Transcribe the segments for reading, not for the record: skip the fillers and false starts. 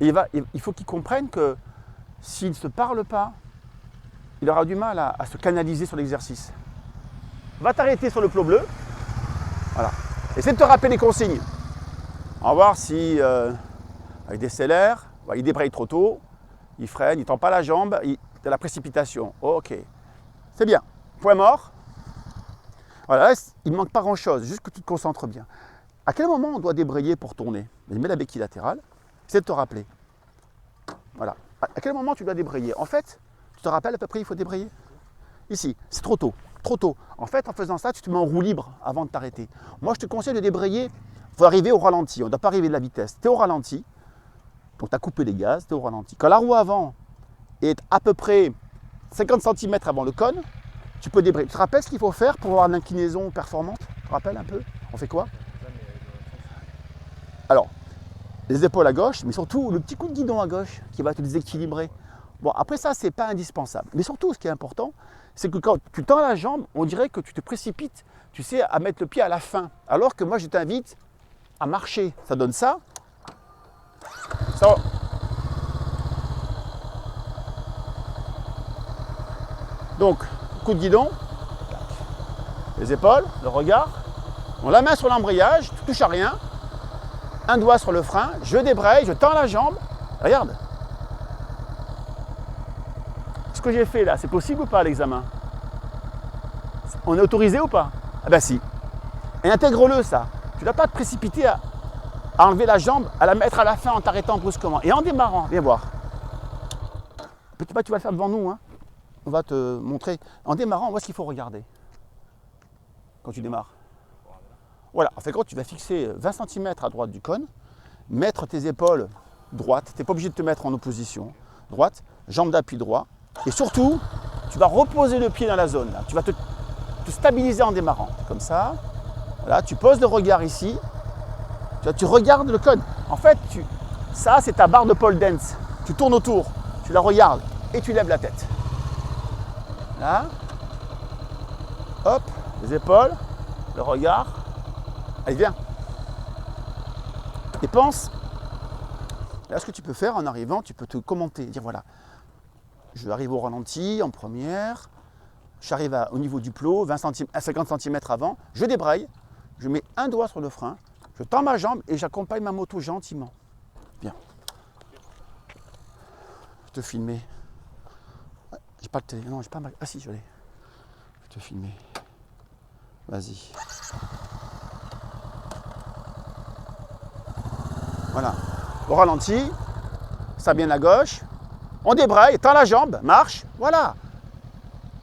Et il faut qu'il comprenne que s'il ne se parle pas, il aura du mal à se canaliser sur l'exercice. Va t'arrêter sur le plot bleu. Voilà. Essaie de te rappeler les consignes. On va voir si, avec des CLR, il débraye trop tôt, il freine, il ne tend pas la jambe, il a la précipitation. Ok. C'est bien. Point mort. Voilà, il ne manque pas grand-chose, juste que tu te concentres bien. À quel moment on doit débrayer pour tourner? Mets la béquille latérale, essaie de te rappeler. Voilà. À quel moment tu dois débrayer? En fait, tu te rappelles à peu près il faut débrayer? Ici, c'est trop tôt. Trop tôt. En fait, en faisant ça, tu te mets en roue libre avant de t'arrêter. Moi, je te conseille de débrayer. Il faut arriver au ralenti. On ne doit pas arriver de la vitesse. Tu es au ralenti. Donc, tu as coupé les gaz, tu es au ralenti. Quand la roue avant est à peu près 50 cm avant le cône, tu peux débrayer. Tu te rappelles ce qu'il faut faire pour avoir une inclinaison performante? Tu te rappelles un peu? On fait quoi? Alors, les épaules à gauche, mais surtout le petit coup de guidon à gauche qui va te déséquilibrer. Bon, après ça, ce n'est pas indispensable. Mais surtout, ce qui est important, c'est que quand tu tends la jambe, on dirait que tu te précipites, tu sais, à mettre le pied à la fin. Alors que moi, je t'invite à marcher. Ça donne ça. Ça. Donc, coup de guidon, les épaules, le regard. On la main sur l'embrayage, tu ne touches à rien. Un doigt sur le frein, je débraye, je tends la jambe. Regarde. Ce que j'ai fait là, c'est possible ou pas à l'examen? On est autorisé ou pas? Ah ben si. Et intègre-le ça. Tu ne dois pas te précipiter à enlever la jambe, à la mettre à la fin en t'arrêtant brusquement. Et en démarrant, viens voir. Tu vas le faire devant nous. Hein. On va te montrer. En démarrant, vois ce qu'il faut regarder. Quand tu démarres. Voilà. En fait, tu vas fixer 20 cm à droite du cône, mettre tes épaules droites. Tu n'es pas obligé de te mettre en opposition. Droite, jambe d'appui droit. Et surtout, tu vas reposer le pied dans la zone. Là. Tu vas te stabiliser en démarrant. Comme ça. Voilà, tu poses le regard ici. Tu regardes le cône. En fait, ça, c'est ta barre de pole dance. Tu tournes autour, tu la regardes et tu lèves la tête. Là. Hop, les épaules, le regard. Allez, viens. Et pense. Là, ce que tu peux faire en arrivant, tu peux te commenter. Dire voilà, je arrive au ralenti en première. J'arrive au niveau du plot, 50 cm avant. Je débraye. Je mets un doigt sur le frein. Je tends ma jambe et j'accompagne ma moto gentiment. Bien. Je vais te filmer. J'ai pas de télé. Non, j'ai pas ma... Ah si, je l'ai. Je vais te filmer. Vas-y. Voilà. Au ralenti, ça bien à gauche. On débraye, tend la jambe, marche. Voilà.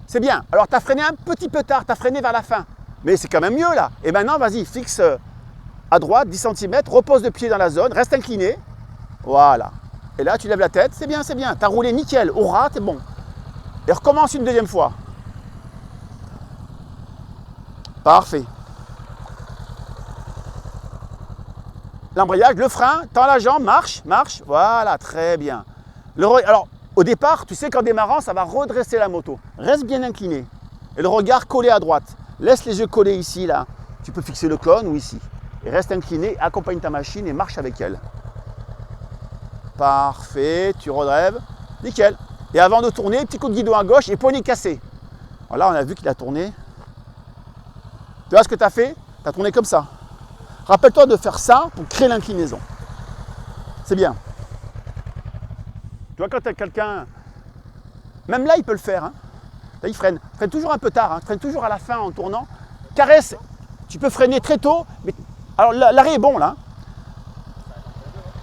C'est bien. Alors, tu as freiné un petit peu tard, tu as freiné vers la fin. Mais c'est quand même mieux là. Et maintenant, vas-y, fixe à droite, 10 cm, repose le pied dans la zone, reste incliné. Voilà. Et là, tu lèves la tête, c'est bien, c'est bien. Tu as roulé nickel, au ras, t'es bon. Et recommence une deuxième fois. Parfait. L'embrayage, le frein, tends la jambe, marche, marche. Voilà, très bien. Alors, au départ, tu sais qu'en démarrant, ça va redresser la moto. Reste bien incliné. Et le regard collé à droite. Laisse les yeux collés ici, là. Tu peux fixer le cône ou ici. Et reste incliné, accompagne ta machine et marche avec elle. Parfait, tu redrèves. Nickel. Et avant de tourner, petit coup de guidon à gauche et poignet cassé. Voilà, on a vu qu'il a tourné. Tu vois ce que tu as fait? Tu as tourné comme ça. Rappelle-toi de faire ça pour créer l'inclinaison. C'est bien. Tu vois, quand tu as quelqu'un... Même là, il peut le faire. Hein. Là, il freine. Freine toujours un peu tard. Hein. Freine toujours à la fin en tournant. Caresse. Tu peux freiner très tôt. Mais... Alors, l'arrêt est bon, là.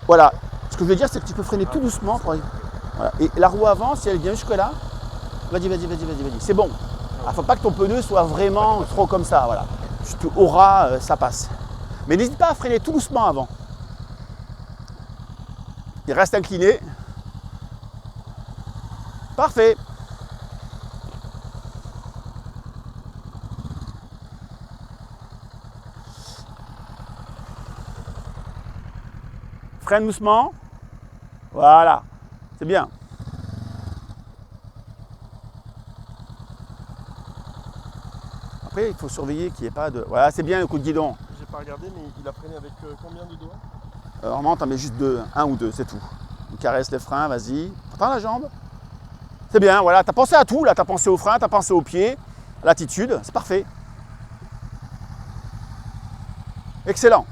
Voilà. Ce que je veux dire, c'est que tu peux freiner tout doucement. Voilà. Et la roue avant, si elle vient jusque-là, vas-y. C'est bon. Il ne faut pas que ton pneu soit vraiment trop comme ça. Voilà. Juste au ras, ça passe. Mais n'hésite pas à freiner tout doucement avant. Il reste incliné. Parfait. Freine doucement. Voilà. C'est bien. Après, il faut surveiller qu'il n'y ait pas de... Voilà, c'est bien le coup de guidon. J'ai pas regardé, mais il a freiné avec combien de doigts? Normalement, tu en mets juste deux, un ou deux, c'est tout. On caresse les freins, vas-y. Prends la jambe. C'est bien, voilà. Tu as pensé à tout, là. Tu as pensé aux freins, tu as pensé aux pieds, à l'attitude. C'est parfait. Excellent.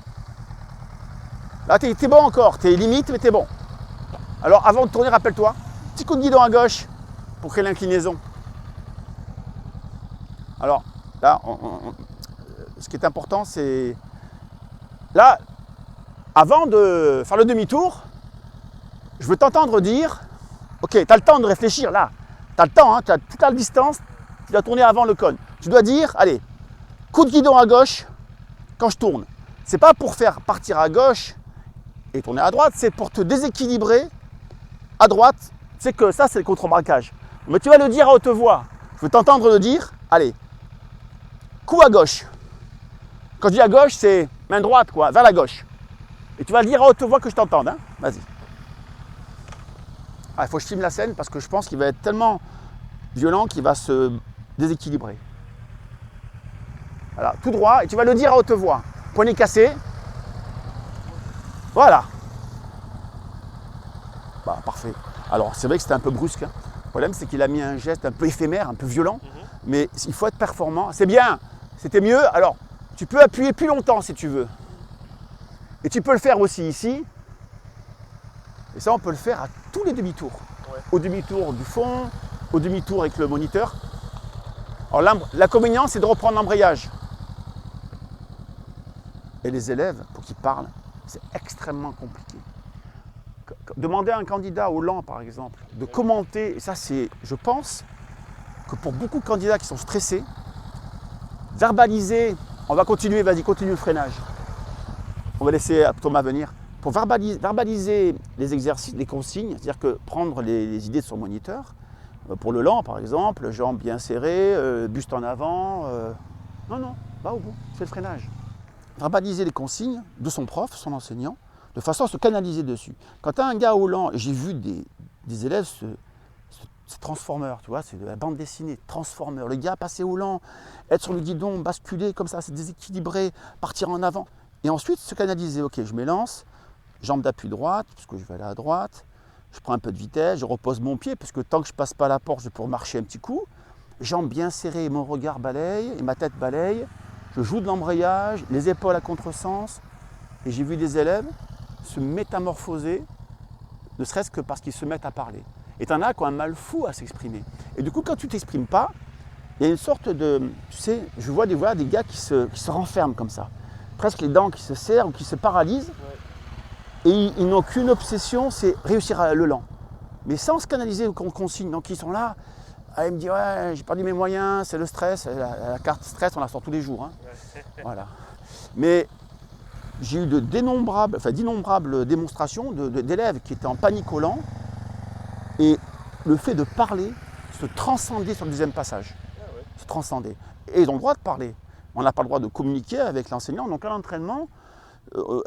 Là, tu es bon encore. Tu es limite, mais tu es bon. Alors, avant de tourner, rappelle-toi. Petit coup de guidon à gauche pour créer l'inclinaison. Alors, là, ce qui est important, c'est... Là, avant de faire le demi-tour, je veux t'entendre dire, ok, tu as le temps de réfléchir là, tu as le temps, hein, tu as toute la distance, tu dois tourner avant le cône. Tu dois dire, allez, coup de guidon à gauche quand je tourne. C'est pas pour faire partir à gauche et tourner à droite, c'est pour te déséquilibrer à droite. C'est que ça, c'est le contre-braquage. Mais tu vas le dire à haute voix. Je veux t'entendre le dire, allez, coup à gauche. Quand je dis à gauche, c'est main droite, quoi, vers la gauche. Et tu vas le dire à haute voix que je t'entende, hein. Vas-y. Il faut que je filme la scène parce que je pense qu'il va être tellement violent qu'il va se déséquilibrer. Voilà, tout droit, et tu vas le dire à haute voix. Poignet cassé. Voilà. Bah, parfait. Alors, c'est vrai que c'était un peu brusque, hein. Le problème, c'est qu'il a mis un geste un peu éphémère, un peu violent. Mais il faut être performant. C'est bien, c'était mieux. Alors, tu peux appuyer plus longtemps si tu veux. Et tu peux le faire aussi ici. Et ça, on peut le faire à tous les demi-tours. Ouais. Au demi-tour du fond, au demi-tour avec le moniteur. Alors l'inconvénient, c'est de reprendre l'embrayage. Et les élèves, pour qu'ils parlent, c'est extrêmement compliqué. Demander à un candidat au Lan, par exemple, de commenter, et ça c'est, je pense, que pour beaucoup de candidats qui sont stressés, verbaliser, on va continuer, vas-y, continue le freinage. On va laisser Thomas venir. Pour verbaliser les exercices, les consignes, c'est-à-dire que prendre les idées de son moniteur, pour le Lan par exemple, jambes bien serrées, buste en avant, non, va au bout, fais le freinage. Verbaliser les consignes de son prof, son enseignant, de façon à se canaliser dessus. Quand tu as un gars au Lan, j'ai vu des élèves se transformer, tu vois, c'est de la bande dessinée, transformer. Le gars passer au Lan, être sur le guidon, basculer comme ça, se déséquilibrer, partir en avant. Et ensuite se canaliser, ok, je m'élance, jambe d'appui droite, parce que je vais aller à droite, je prends un peu de vitesse, je repose mon pied, parce que tant que je ne passe pas la porte, je vais pouvoir marcher un petit coup. Jambes bien serrées, mon regard balaye, et ma tête balaye. Je joue de l'embrayage, les épaules à contresens. Et j'ai vu des élèves se métamorphoser, ne serait-ce que parce qu'ils se mettent à parler. Et tu en as qui ont un mal fou à s'exprimer. Et du coup, quand tu ne t'exprimes pas, il y a une sorte de... Tu sais, je vois des gars qui se renferment comme ça. Presque les dents qui se serrent ou qui se paralysent. Ouais. Et ils n'ont qu'une obsession, c'est réussir à le Lan. Mais sans se canaliser aux consignes. Donc ils sont là, ils me disent ouais, j'ai perdu mes moyens, c'est le stress. La carte stress, on la sort tous les jours. Hein. Ouais. Voilà. Mais j'ai eu d'innombrables démonstrations d'élèves qui étaient en panique au Lan. Et le fait de parler, se transcender sur le deuxième passage. Ah ouais. Se transcender. Et ils ont le droit de parler. On n'a pas le droit de communiquer avec l'enseignant. Donc à l'entraînement,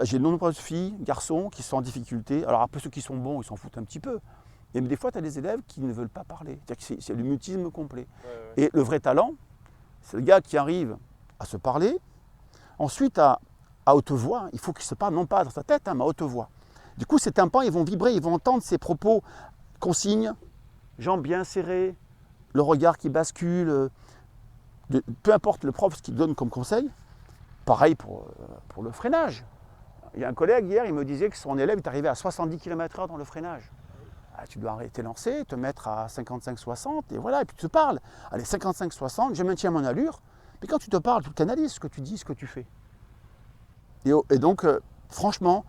j'ai de nombreuses filles, garçons qui sont en difficulté. Alors après ceux qui sont bons, ils s'en foutent un petit peu. Mais des fois, tu as des élèves qui ne veulent pas parler. C'est le mutisme complet. Ouais. Et le vrai talent, c'est le gars qui arrive à se parler. Ensuite, à haute voix, il faut qu'il se parle, non pas dans sa tête, hein, mais à haute voix. Du coup, ces tympans, ils vont vibrer, ils vont entendre ses propos, consignes, jambes bien serrées, le regard qui bascule. Peu importe le prof ce qu'il donne comme conseil, pareil pour le freinage. Il y a un collègue hier, il me disait que son élève est arrivé à 70 km/h dans le freinage. Ah, tu dois arrêter lancer, te mettre à 55-60 et voilà, et puis tu te parles. Allez, 55-60, je maintiens mon allure. Mais quand tu te parles, tu canalises ce que tu dis, ce que tu fais. Et donc, franchement,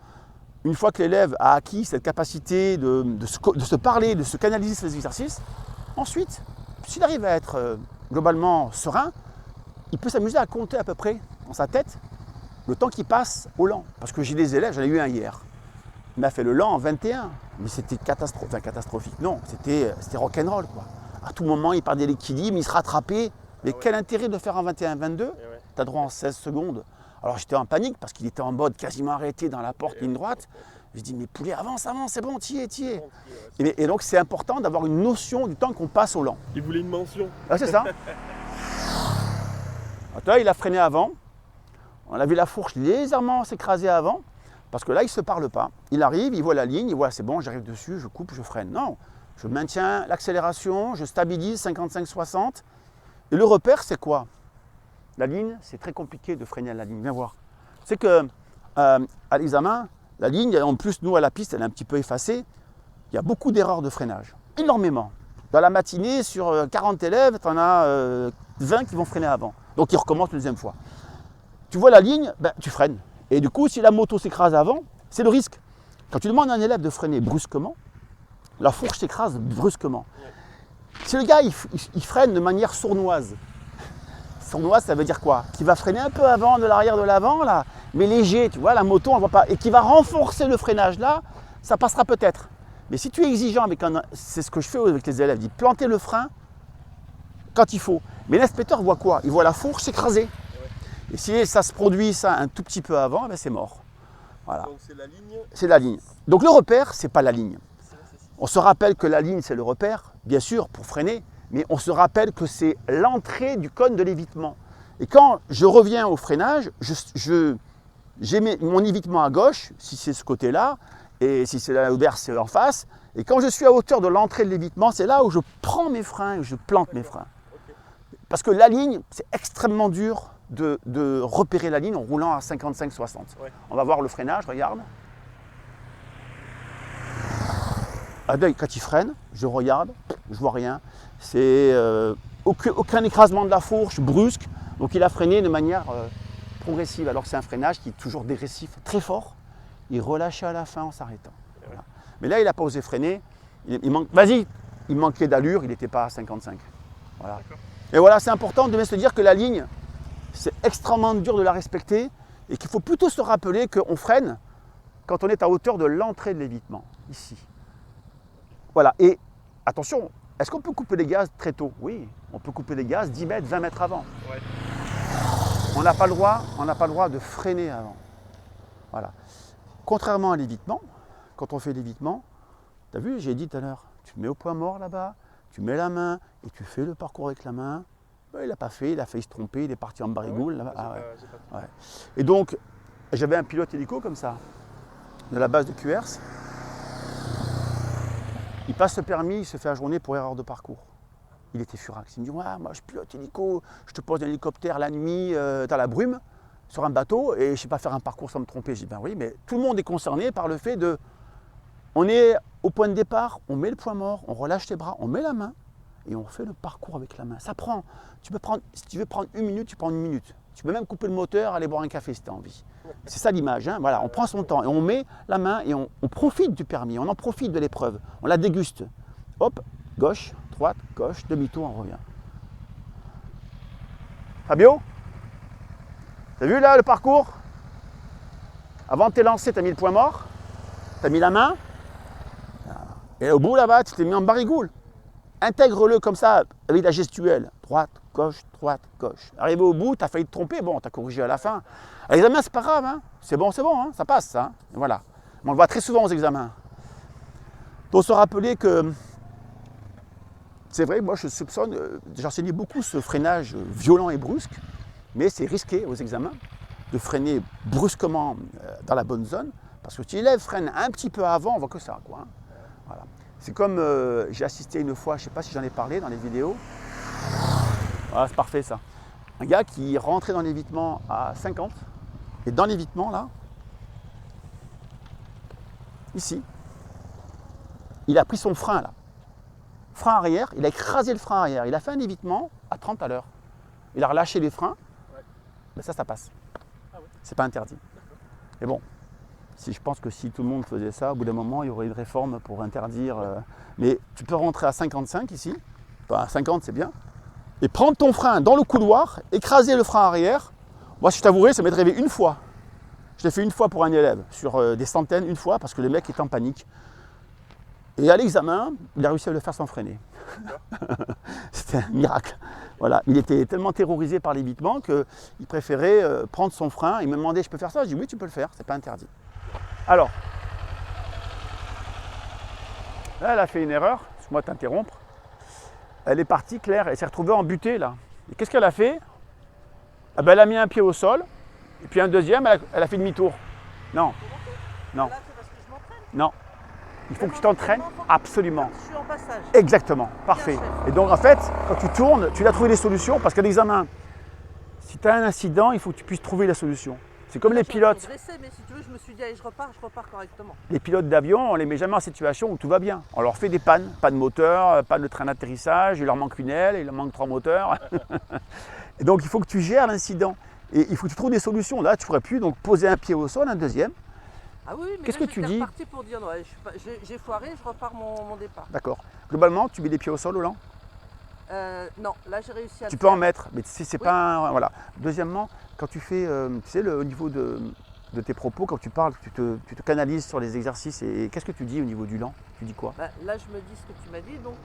une fois que l'élève a acquis cette capacité de se parler, de se canaliser ces exercices, ensuite, s'il arrive à être globalement serein, il peut s'amuser à compter à peu près dans sa tête le temps qu'il passe au Lan. Parce que j'ai des élèves, j'en ai eu un hier. Il m'a fait le Lan en 21, mais c'était catastrophique. Non, c'était rock'n'roll quoi. À tout moment, il perdait l'équilibre, il se rattrapait. Mais quel intérêt de faire en 21-22 ? Tu as droit en 16 secondes. Alors j'étais en panique parce qu'il était en mode quasiment arrêté dans la porte ligne droite. Je dis mais poulet, avance, c'est bon, t'y es. Et donc c'est important d'avoir une notion du temps qu'on passe au Lan. Il voulait une mention. Ah, c'est ça. Alors, toi, il a freiné avant. On a vu la fourche légèrement s'écraser avant. Parce que là, il ne se parle pas. Il arrive, il voit la ligne, il voit c'est bon, j'arrive dessus, je coupe, je freine. Non, je maintiens l'accélération, je stabilise 55-60. Et le repère, c'est quoi? La ligne, c'est très compliqué de freiner à la ligne. Viens voir. C'est que à l'examen, la ligne, en plus, nous, à la piste, elle est un petit peu effacée. Il y a beaucoup d'erreurs de freinage. Énormément. Dans la matinée, sur 40 élèves, tu en as 20 qui vont freiner avant. Donc, ils recommencent une deuxième fois. Tu vois la ligne, ben, tu freines. Et du coup, si la moto s'écrase avant, c'est le risque. Quand tu demandes à un élève de freiner brusquement, la fourche s'écrase brusquement. Si le gars, il freine de manière sournoise, sournoise, ça veut dire quoi? Qu'il va freiner un peu avant, de l'arrière, de l'avant, là, mais léger, tu vois, la moto, on ne voit pas. Et qui va renforcer le freinage là, ça passera peut-être. Mais si tu es exigeant avec c'est ce que je fais avec les élèves, je dis planter le frein quand il faut. Mais l'inspecteur voit quoi? Il voit la fourche s'écraser. Et si ça se produit ça un tout petit peu avant, ben c'est mort. Voilà. Donc c'est la ligne. C'est la ligne. Donc le repère, c'est pas la ligne. On se rappelle que la ligne, c'est le repère, bien sûr, pour freiner, mais on se rappelle que c'est l'entrée du cône de l'évitement. Et quand je reviens au freinage, j'ai mon évitement à gauche, si c'est ce côté-là, et si c'est l'inverse, c'est en face. Et quand je suis à hauteur de l'entrée de l'évitement, c'est là où je prends mes freins et je plante mes freins. Parce que la ligne, c'est extrêmement dur de repérer la ligne en roulant à 55-60. Ouais. On va voir le freinage, regarde. Quand il freine, je regarde, je vois rien. C'est aucun écrasement de la fourche brusque. Donc il a freiné de manière progressive, alors que c'est un freinage qui est toujours dégressif, très fort. Il relâchait à la fin en s'arrêtant. Voilà. Mais là, il n'a pas osé freiner. Il manquait d'allure, il n'était pas à 55. Voilà. Et voilà, c'est important de bien se dire que la ligne, c'est extrêmement dur de la respecter et qu'il faut plutôt se rappeler qu'on freine quand on est à hauteur de l'entrée de l'évitement, ici. Voilà, et attention, est-ce qu'on peut couper les gaz très tôt? Oui, on peut couper les gaz 10 mètres, 20 mètres avant. Ouais. On n'a pas le droit de freiner avant. Voilà. Contrairement à l'évitement, quand on fait l'évitement, tu as vu, j'ai dit tout à l'heure, tu mets au point mort là-bas, tu mets la main et tu fais le parcours avec la main. Ben, il n'a pas fait, il a failli se tromper, il est parti en barigoule. Ouais. Et donc, j'avais un pilote hélico comme ça, de la base de QRS. Il passe le permis, il se fait ajourner pour erreur de parcours. Il était furax. Il me dit, ouais, moi je pilote hélico, je te pose un hélicoptère la nuit dans la brume, sur un bateau, et je ne sais pas faire un parcours sans me tromper. Je dis, ben oui, mais tout le monde est concerné par le fait de... On est au point de départ, on met le point mort, on relâche les bras, on met la main, et on fait le parcours avec la main. Ça prend, si tu veux prendre 1 minute, tu prends 1 minute. Tu peux même couper le moteur, aller boire un café si tu as envie. C'est ça l'image, hein. Voilà, on prend son temps et on met la main et on profite du permis, on en profite de l'épreuve, on la déguste. Hop, gauche, droite, gauche, demi-tour, on revient. Fabio, t'as vu là le parcours? Avant de te lancer, tu as mis le point mort, tu as mis la main, et au bout là-bas, tu t'es mis en barigoule. Intègre-le comme ça, avec la gestuelle. Droite, gauche, Arrivé au bout, tu as failli te tromper, bon, tu as corrigé à la fin. À l'examen, c'est pas grave, hein. C'est bon, hein. Ça passe, ça. Hein. Voilà. Mais on le voit très souvent aux examens. Il faut se rappeler que, c'est vrai, moi je soupçonne, j'enseignais beaucoup ce freinage violent et brusque, mais c'est risqué aux examens de freiner brusquement dans la bonne zone, parce que si l'élève freine un petit peu avant, on voit que ça, quoi. Hein. Voilà. C'est comme j'ai assisté une fois, je ne sais pas si j'en ai parlé dans les vidéos. Voilà, c'est parfait ça. Un gars qui rentrait dans l'évitement à 50, et dans l'évitement là, ici, il a pris son frein là. Frein arrière, il a écrasé le frein arrière. Il a fait un évitement à 30 à l'heure. Il a relâché les freins, ben ça passe. Ah ouais. C'est pas interdit. Et bon. Je pense que si tout le monde faisait ça, au bout d'un moment, il y aurait une réforme pour interdire. Mais tu peux rentrer à 55 ici, enfin, à 50 c'est bien, et prendre ton frein dans le couloir, écraser le frein arrière. Moi, je t'avouerai, ça m'est arrivé une fois. Je l'ai fait une fois pour un élève, sur des centaines, une fois, parce que le mec est en panique. Et à l'examen, il a réussi à le faire sans freiner. C'était un miracle. Voilà. Il était tellement terrorisé par l'évitement qu'il préférait prendre son frein. Il me demandait, je peux faire ça? Je dis oui, tu peux le faire, c'est pas interdit. Alors, là, elle a fait une erreur, laisse-moi t'interrompre. Elle est partie, Claire, elle s'est retrouvée embutée là. Et qu'est-ce qu'elle a fait? Ah ben, elle a mis un pied au sol, et puis un deuxième, elle a fait demi-tour. Non, Non, Là, c'est parce que je m'entraîne. non. Il faut Même que tu en t'entraînes entraînement, absolument. Je suis en passage. Exactement, parfait. chef. Et donc en fait, quand tu tournes, tu dois trouver des solutions parce qu'à l'examen, si tu as un incident, il faut que tu puisses trouver la solution. C'est comme Là, les j'ai un peu pilotes. dressé, mais si tu veux, je me suis dit, allez, je repars correctement. Les pilotes d'avion, on les met jamais en situation où tout va bien. On leur fait des pannes, pas de moteur, pas de train d'atterrissage, il leur manque une aile, il leur manque 3 moteurs. Et donc il faut que tu gères l'incident. Et il faut que tu trouves des solutions. Là, tu pourrais plus donc poser un pied au sol, un deuxième. Ah oui, mais Qu'est-ce là, que tu j'étais dis? reparti pour dire, non, allez, j'ai foiré, je repars mon départ. D'accord. Globalement, tu mets les pieds au sol, Roland? Non, là, j'ai réussi à Tu le peux en faire. mettre, mais c'est Oui. pas un, voilà. Deuxièmement, quand tu fais, tu sais, au niveau de tes propos, quand tu parles, tu te canalises sur les exercices. Et qu'est-ce que tu dis au niveau du lent? Tu dis quoi? Bah, là, je me dis ce que tu m'as dit. Donc,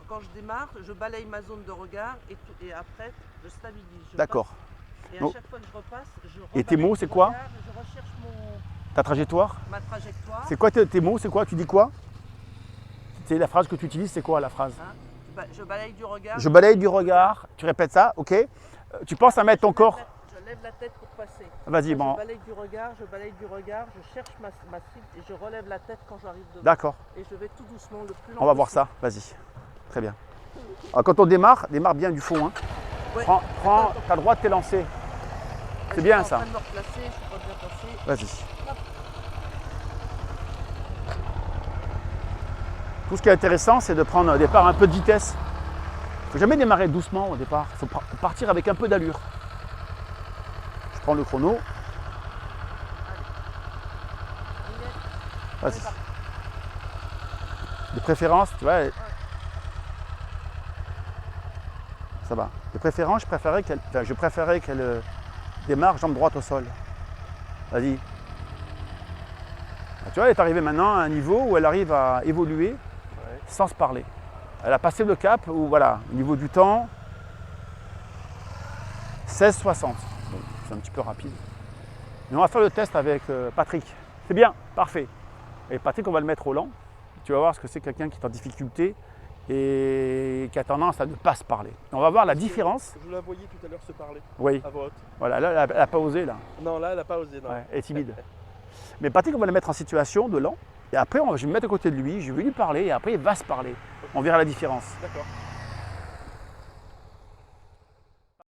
quand je démarre, je balaye ma zone de regard et après, je stabilise. D'accord. Passe. Et à Donc, chaque fois que je repasse, je et tes rebalaye mots, du c'est quoi? regard, je recherche Ta trajectoire? ma trajectoire. C'est quoi tes mots? C'est quoi? Tu dis quoi? C'est la phrase que tu utilises, c'est quoi la phrase? Hein. Je balaye du regard. Je balaye du regard. Tu répètes ça, ok? Tu penses à mettre ton corps? Je lève la tête pour passer. Vas-y, bon. Je balaye du regard, je cherche ma cible et je relève la tête quand j'arrive devant. D'accord. Et je vais tout doucement, le plus lent On va voir possible. ça. Vas-y. Très bien. Alors, quand on démarre bien du fond. Hein. Ouais. Prends ta droite, t'es lancé. C'est bien, ça. Je suis en train de me replacer, je suis pas bien placé. Vas-y. Tout ce qui est intéressant, c'est de prendre au départ un peu de vitesse. Il ne faut jamais démarrer doucement au départ. Il faut partir avec un peu d'allure. Je prends le chrono. Vas-y. De préférence, tu vois. Ça va. De préférence, je préférais qu'elle démarre jambe droite au sol. Vas-y. Tu vois, elle est arrivée maintenant à un niveau où elle arrive à évoluer sans se parler. Elle a passé le cap où, voilà, au niveau du temps, 16,60. Bon, c'est un petit peu rapide. Mais on va faire le test avec Patrick. C'est bien, parfait. Et Patrick, on va le mettre au lent. Tu vas voir ce que c'est quelqu'un qui est en difficulté et qui a tendance à ne pas se parler. On va voir la différence. Je la voyais tout à l'heure se parler Oui, à voix haute. voilà, là, elle n'a pas osé, là. Non, là, elle n'a pas osé. Non. Ouais, elle est timide. Mais Patrick, on va le mettre en situation de lent. Et après, je vais me mettre à côté de lui, je vais lui parler et après, il va se parler. On verra la différence. D'accord.